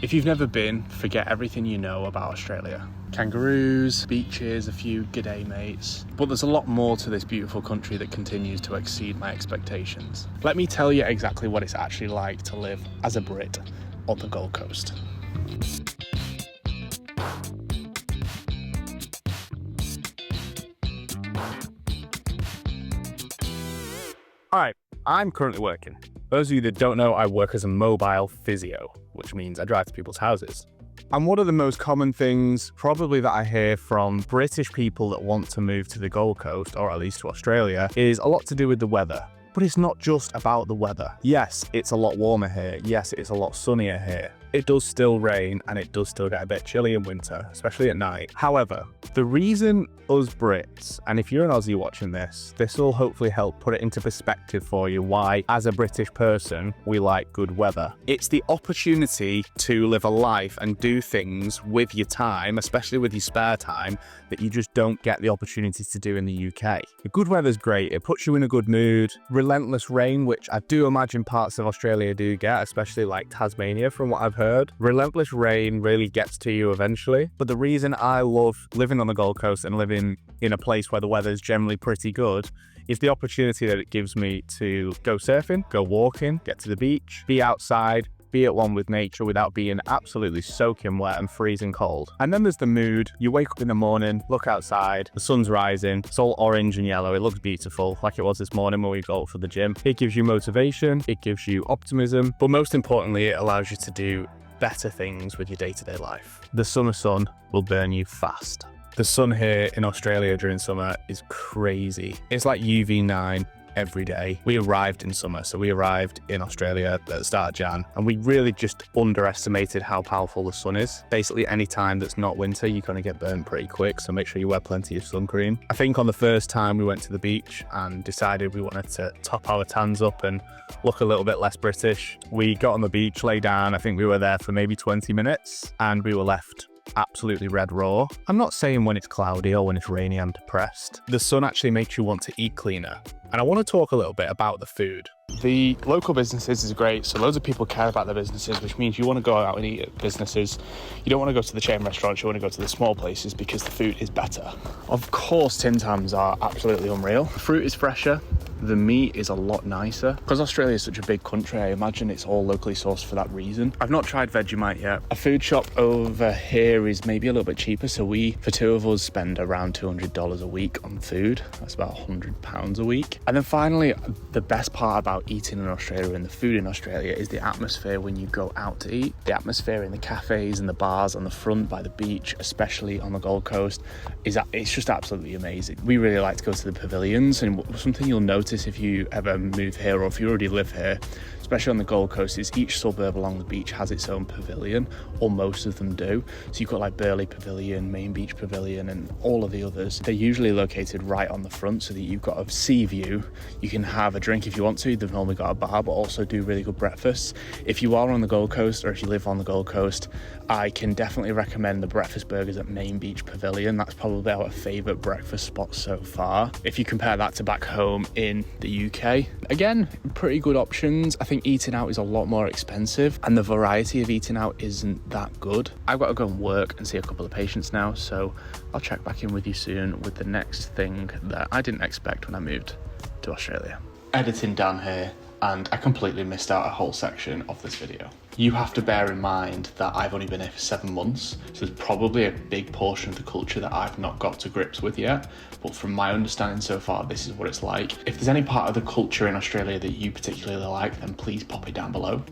If you've never been, forget everything you know about Australia. Kangaroos, beaches, a few g'day mates. But there's a lot more to this beautiful country that continues to exceed my expectations. Let me tell you exactly what it's actually like to live as a Brit on the Gold Coast. Alright, I'm currently working. Those of you that don't know, I work as a mobile physio, which means I drive to people's houses. And one of the most common things probably that I hear from British people that want to move to the Gold Coast, or at least to Australia, is a lot to do with the weather. But it's not just about the weather. Yes, it's a lot warmer here. Yes, it's a lot sunnier here. It does still rain and it does still get a bit chilly in winter, especially at night. However, the reason us Brits, and if you're an Aussie watching this will hopefully help put it into perspective for you why, as a British person, we like good weather. It's the opportunity to live a life and do things with your time, especially with your spare time, that you just don't get the opportunity to do in the UK. The good weather's great. It puts you in a good mood. Relentless rain, which I do imagine parts of Australia do get, especially like Tasmania from what I've heard. Relentless rain really gets to you eventually. But the reason I love living on the Gold Coast and living in a place where the weather is generally pretty good is the opportunity that it gives me to go surfing, go walking, get to the beach, be outside, be at one with nature without being absolutely soaking wet and freezing cold. And then there's the mood. You wake up in the morning, look outside, the sun's rising, it's all orange and yellow, it looks beautiful, like it was this morning when we got up for the gym. It gives you motivation, it gives you optimism, but most importantly, it allows you to do better things with your day-to-day life. The summer sun will burn you fast. The sun here in Australia during summer is crazy. It's like UV9 every day. We arrived in summer, so we arrived in Australia at the start of Jan, and we really just underestimated how powerful the sun is. Basically, any time that's not winter, you're gonna get burned pretty quick, so make sure you wear plenty of sun cream. I think on the first time we went to the beach and decided we wanted to top our tans up and look a little bit less British, we got on the beach, lay down, I think we were there for maybe 20 minutes, and we were left absolutely red raw. I'm not saying when it's cloudy or when it's rainy I'm depressed. The sun actually makes you want to eat cleaner. And I want to talk a little bit about the food. The local businesses is great, so loads of people care about their businesses, which means you want to go out and eat at businesses. You don't want to go to the chain restaurants, you want to go to the small places because the food is better. Of course, Tim Tams are absolutely unreal. The fruit is fresher. The meat is a lot nicer. Because Australia is such a big country, I imagine it's all locally sourced for that reason. I've not tried Vegemite yet. A food shop over here is maybe a little bit cheaper, so we, for two of us, spend around $200 a week on food. That's about £100 a week. And then finally, the best part about eating in Australia and the food in Australia is the atmosphere when you go out to eat. The atmosphere in the cafes and the bars on the front by the beach, especially on the Gold Coast, it's just absolutely amazing. We really like to go to the pavilions, and something you'll notice if you ever move here or if you already live here, especially on the Gold Coast, is each suburb along the beach has its own pavilion, or most of them do. So you've got like Burleigh Pavilion, Main Beach Pavilion, and all of the others. They're usually located right on the front so that you've got a sea view. You can have a drink if you want to. They've normally got a bar, but also do really good breakfasts. If you are on the Gold Coast or if you live on the Gold Coast, I can definitely recommend the breakfast burgers at Main Beach Pavilion. That's probably our favourite breakfast spot so far. If you compare that to back home in the UK, again, pretty good options. I think eating out is a lot more expensive and the variety of eating out isn't that good. I've got to go and work and see a couple of patients now, so I'll check back in with you soon with the next thing that I didn't expect when I moved to Australia. Editing Dan here, and I completely missed out a whole section of this video. You have to bear in mind that I've only been here for 7 months, so there's probably a big portion of the culture that I've not got to grips with yet, but from my understanding so far, this is what it's like. If there's any part of the culture in Australia that you particularly like, then please pop it down below.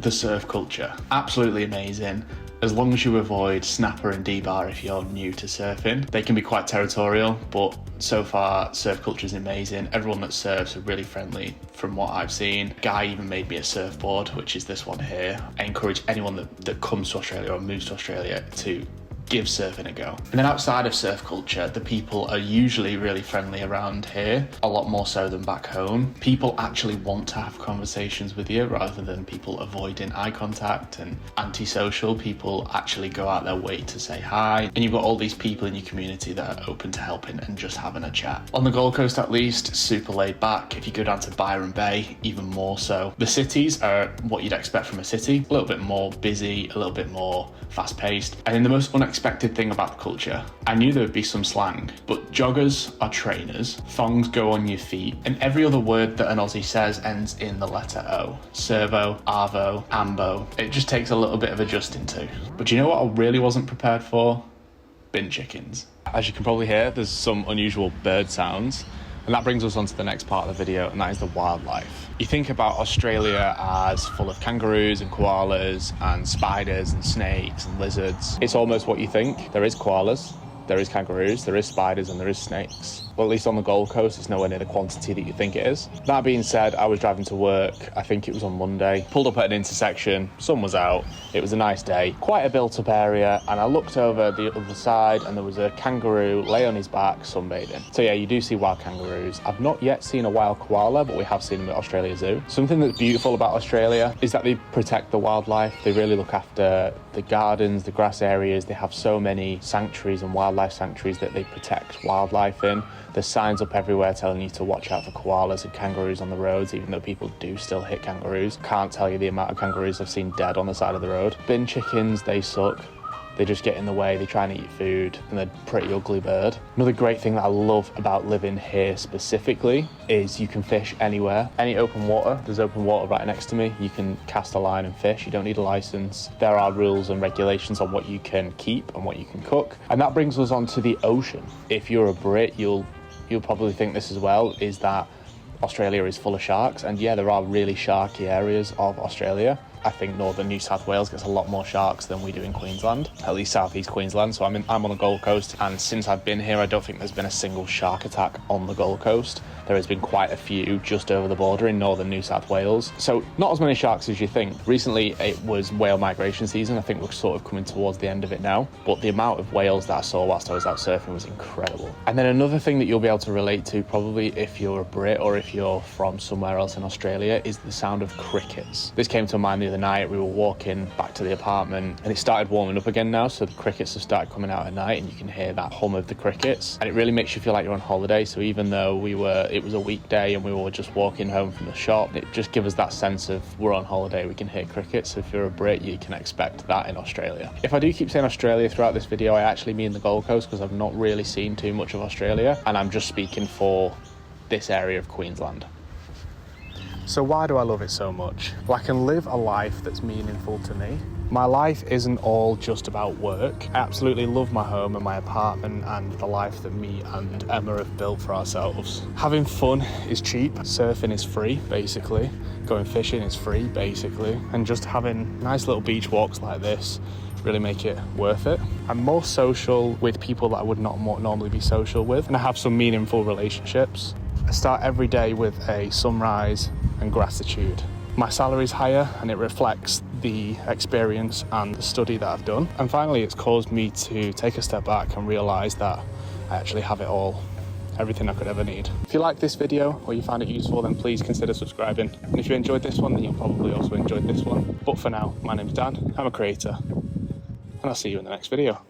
The surf culture, absolutely amazing. As long as you avoid snapper and D-bar if you're new to surfing. They can be quite territorial, but so far surf culture is amazing. Everyone that surfs are really friendly from what I've seen. Guy even made me a surfboard, which is this one here. I encourage anyone that comes to Australia or moves to Australia to give surfing a go. And then outside of surf culture, the people are usually really friendly around here, a lot more so than back home. People actually want to have conversations with you rather than people avoiding eye contact and antisocial. People actually go out their way to say hi. And you've got all these people in your community that are open to helping and just having a chat. On the Gold Coast at least, super laid back. If you go down to Byron Bay, even more so. The cities are what you'd expect from a city, a little bit more busy, a little bit more fast paced. And then the most unexpected thing about the culture, I knew there would be some slang, but joggers are trainers, thongs go on your feet, and every other word that an Aussie says ends in the letter O. Servo, arvo, ambo. It just takes a little bit of adjusting to. But you know what I really wasn't prepared for? Bin chickens. As you can probably hear, there's some unusual bird sounds. And that brings us on to the next part of the video, and that is the wildlife. You think about Australia as full of kangaroos and koalas and spiders and snakes and lizards. It's almost what you think. There is koalas, there is kangaroos, there is spiders, and there is snakes. Well, at least on the Gold Coast, it's nowhere near the quantity that you think it is. That being said, I was driving to work, I think it was on Monday, pulled up at an intersection, sun was out, it was a nice day, quite a built-up area, and I looked over the other side and there was a kangaroo lay on his back sunbathing. So yeah, you do see wild kangaroos. I've not yet seen a wild koala, but we have seen them at Australia Zoo. Something that's beautiful about Australia is that they protect the wildlife. They really look after the gardens, the grass areas. They have so many sanctuaries and wildlife sanctuaries that they protect wildlife in. There's signs up everywhere telling you to watch out for koalas and kangaroos on the roads, even though people do still hit kangaroos. Can't tell you the amount of kangaroos I've seen dead on the side of the road. Bin chickens, they suck. They just get in the way, they try and eat food, and they're a pretty ugly bird. Another great thing that I love about living here specifically is you can fish anywhere. Any open water, there's open water right next to me. You can cast a line and fish, you don't need a license. There are rules and regulations on what you can keep and what you can cook. And that brings us on to the ocean. If you're a Brit, you'll probably think this as well, is that Australia is full of sharks. And yeah, there are really sharky areas of Australia. I think northern New South Wales gets a lot more sharks than we do in Queensland, at least southeast Queensland. So I'm on the Gold Coast, and since I've been here, I don't think there's been a single shark attack on the Gold Coast. There has been quite a few just over the border in northern New South Wales. So not as many sharks as you think. Recently, it was whale migration season. I think we're sort of coming towards the end of it now. But the amount of whales that I saw whilst I was out surfing was incredible. And then another thing that you'll be able to relate to, probably if you're a Brit or if you're from somewhere else in Australia, is the sound of crickets. This came to mind the other night. We were walking back to the apartment and it started warming up again now, so the crickets have started coming out at night and you can hear that hum of the crickets, and it really makes you feel like you're on holiday. So even though it was a weekday and we were just walking home from the shop, it just gives us that sense of we're on holiday, we can hear crickets. So if you're a Brit, you can expect that in Australia. If I do keep saying Australia throughout this video, I actually mean the Gold Coast, because I've not really seen too much of Australia, and I'm just speaking for this area of Queensland. So why do I love it so much? Well, I can live a life that's meaningful to me. My life isn't all just about work. I absolutely love my home and my apartment and the life that me and Emma have built for ourselves. Having fun is cheap. Surfing is free, basically. Going fishing is free, basically. And just having nice little beach walks like this really make it worth it. I'm more social with people that I would not normally be social with, and I have some meaningful relationships. I start every day with a sunrise and gratitude. My salary is higher and it reflects the experience and the study that I've done. And finally, it's caused me to take a step back and realise that I actually have it all. Everything I could ever need. If you like this video or you found it useful, then please consider subscribing. And if you enjoyed this one, then you'll probably also enjoy this one. But for now, my name's Dan, I'm a creator, and I'll see you in the next video.